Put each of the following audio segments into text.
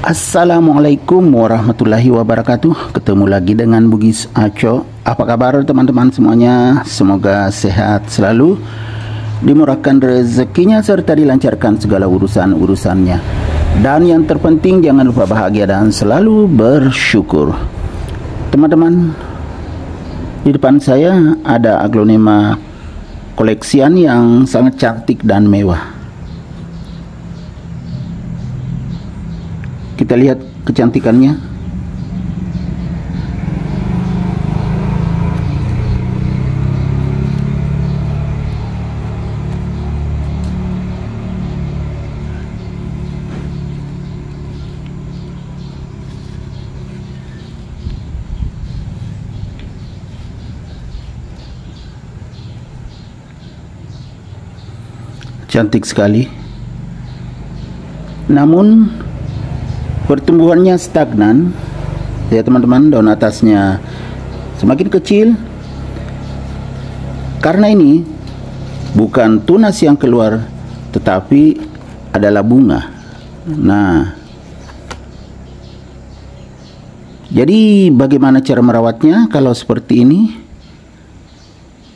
Assalamualaikum warahmatullahi wabarakatuh. Ketemu lagi dengan Bugis Aco. Apa kabar teman-teman semuanya? Semoga sehat selalu, dimurahkan rezekinya, serta dilancarkan segala urusan-urusannya. Dan yang terpenting, jangan lupa bahagia dan selalu bersyukur. Teman-teman, di depan saya ada aglonema koleksian yang sangat cantik dan mewah. Kita lihat kecantikannya. Cantik sekali. Namun pertumbuhannya stagnan, ya teman-teman. Daun atasnya semakin kecil. Karena ini bukan tunas yang keluar, tetapi adalah bunga. Nah, jadi bagaimana cara merawatnya kalau seperti ini?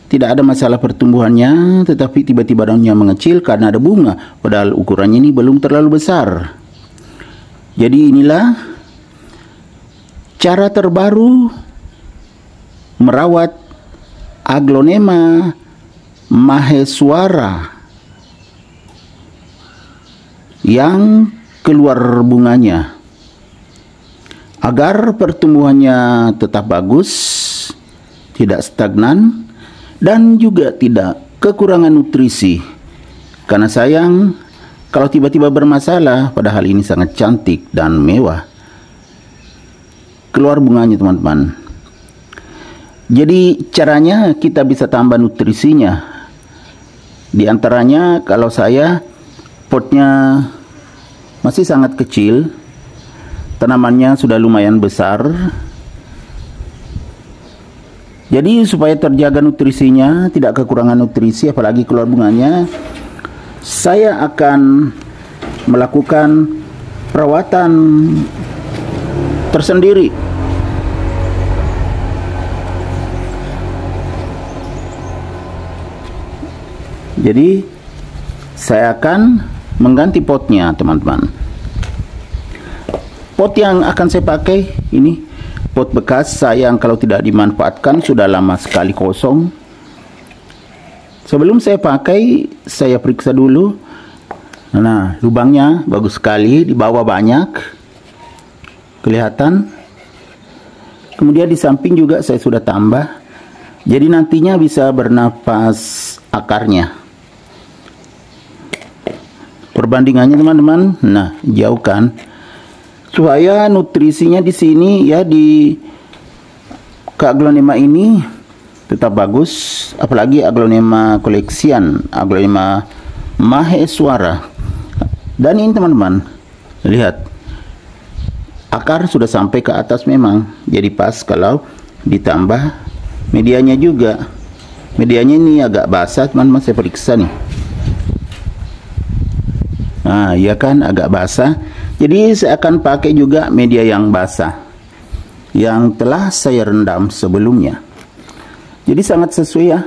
Tidak ada masalah pertumbuhannya, tetapi tiba-tiba daunnya mengecil karena ada bunga, padahal ukurannya ini belum terlalu besar. Jadi inilah cara terbaru merawat aglonema maheswara yang keluar bunganya, agar pertumbuhannya tetap bagus, tidak stagnan, dan juga tidak kekurangan nutrisi. Karena sayang kalau tiba-tiba bermasalah, padahal ini sangat cantik dan mewah keluar bunganya, teman-teman. Jadi caranya kita bisa tambah nutrisinya. Di antaranya, kalau saya potnya masih sangat kecil, tanamannya sudah lumayan besar. Jadi supaya terjaga nutrisinya, tidak kekurangan nutrisi, apalagi keluar bunganya, saya akan melakukan perawatan tersendiri. Jadi saya akan mengganti potnya, teman-teman. Pot yang akan saya pakai ini pot bekas, sayang kalau tidak dimanfaatkan, sudah lama sekali kosong. Sebelum saya pakai, saya periksa dulu. Nah, lubangnya bagus sekali, di bawah banyak kelihatan. Kemudian di samping juga saya sudah tambah. Jadi nantinya bisa bernapas akarnya. Perbandingannya, teman-teman. Nah, jauhkan supaya nutrisinya di sini, ya, di aglonema ini tetap bagus, apalagi aglonema koleksian, aglonema maheswara. Dan ini, teman-teman, lihat, akar sudah sampai ke atas memang, jadi pas kalau ditambah medianya juga. Medianya ini agak basah, teman-teman, saya periksa nih. Nah, ya kan, agak basah. Jadi saya akan pakai juga media yang basah yang telah saya rendam sebelumnya. Jadi sangat sesuai, ya.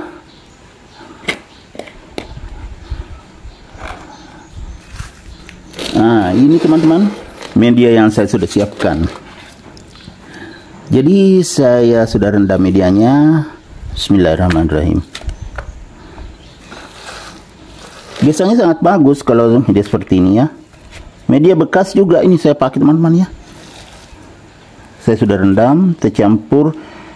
Nah, ini teman-teman media yang saya sudah siapkan. Jadi saya sudah rendam medianya. Bismillahirrahmanirrahim. Biasanya sangat bagus kalau media seperti ini, ya. Media bekas juga ini saya pakai, teman-teman, ya. Saya sudah rendam, tercampur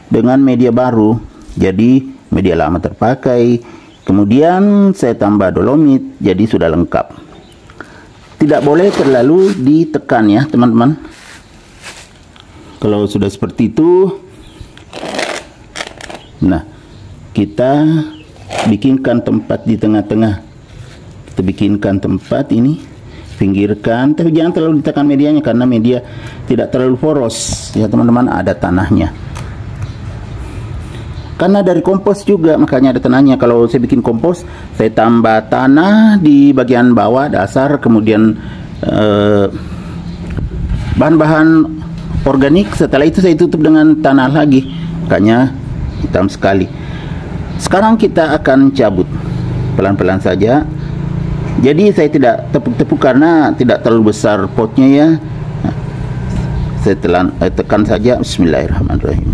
dengan media baru. Jadi media lama terpakai, kemudian saya tambah dolomit, jadi sudah lengkap. Tidak boleh terlalu ditekan, ya teman-teman. Kalau sudah seperti itu, nah, kita bikinkan tempat di tengah-tengah. Kita bikinkan tempat ini, pinggirkan, tapi jangan terlalu ditekan medianya karena media tidak terlalu poros, ya teman-teman, ada tanahnya. Karena dari kompos juga, makanya ada tanahnya. Kalau saya bikin kompos, saya tambah tanah di bagian bawah dasar, kemudian bahan-bahan organik. Setelah itu saya tutup dengan tanah lagi, makanya hitam sekali. Sekarang kita akan cabut pelan-pelan saja. Jadi saya tidak tepuk-tepuk karena tidak terlalu besar potnya ya. Saya tekan saja. Bismillahirrahmanirrahim.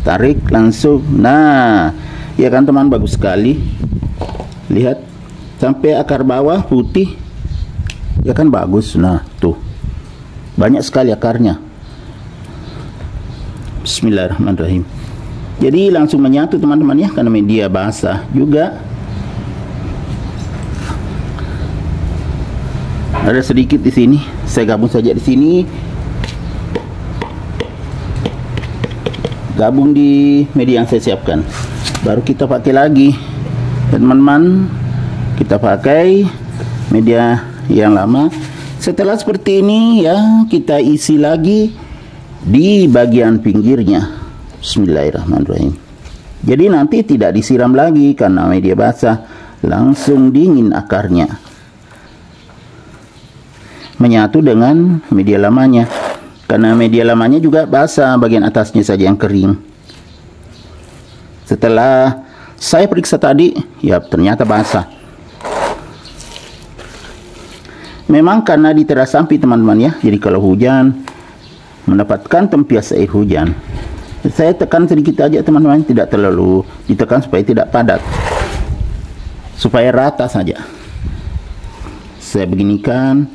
Tarik langsung. Nah, ya kan teman, bagus sekali. Lihat sampai akar bawah putih. Ya kan bagus. Nah, tuh. Banyak sekali akarnya. Bismillahirrahmanirrahim. Jadi langsung menyatu teman-teman ya, karena media basah juga. Ada sedikit di sini, saya gabung saja di sini. Gabung di media yang saya siapkan. Baru kita pakai lagi. Teman-teman, kita pakai media yang lama. Setelah seperti ini ya, kita isi lagi di bagian pinggirnya. Bismillahirrahmanirrahim. Jadi nanti tidak disiram lagi karena media basah, langsung dingin akarnya. Menyatu dengan media lamanya. Karena media lamanya juga basah, bagian atasnya saja yang kering. Setelah saya periksa tadi, ya ternyata basah. Memang karena di teras samping teman-teman ya, jadi kalau hujan mendapatkan tempias air hujan. Saya tekan sedikit aja teman-teman, tidak terlalu ditekan supaya tidak padat, supaya rata saja. Saya beginikan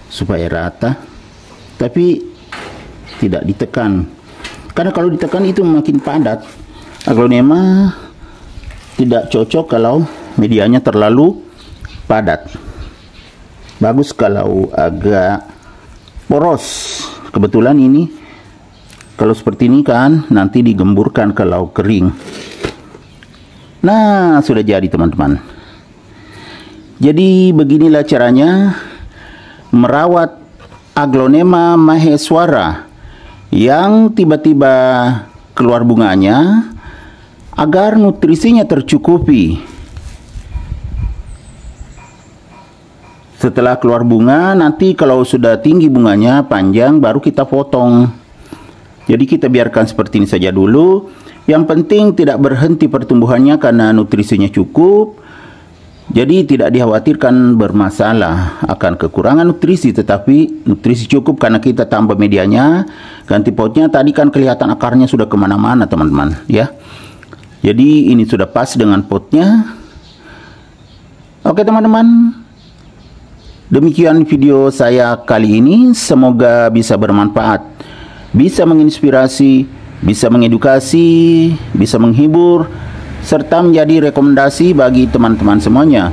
supaya rata, tapi tidak ditekan, karena kalau ditekan itu makin padat. Aglonema tidak cocok kalau medianya terlalu padat. Bagus kalau agak poros. Kebetulan ini kalau seperti ini kan nanti digemburkan kalau kering. Nah, sudah jadi teman-teman. Jadi beginilah caranya merawat Aglonema maheswara yang tiba-tiba keluar bunganya agar nutrisinya tercukupi. Setelah keluar bunga, nanti kalau sudah tinggi bunganya, panjang, baru kita potong. Jadi kita biarkan seperti ini saja dulu. Yang penting tidak berhenti pertumbuhannya karena nutrisinya cukup. Jadi tidak dikhawatirkan bermasalah akan kekurangan nutrisi, tetapi nutrisi cukup karena kita tambah medianya, ganti potnya. Tadi kan kelihatan akarnya sudah kemana-mana teman-teman ya. Jadi ini sudah pas dengan potnya. Oke teman-teman, demikian video saya kali ini. Semoga bisa bermanfaat, bisa menginspirasi, bisa mengedukasi, bisa menghibur, serta menjadi rekomendasi bagi teman-teman semuanya,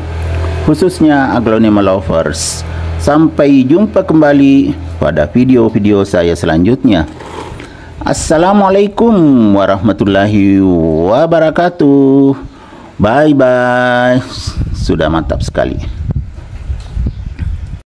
khususnya Aglonema lovers. Sampai jumpa kembali pada video-video saya selanjutnya. Assalamualaikum warahmatullahi wabarakatuh. Bye-bye. Sudah mantap sekali.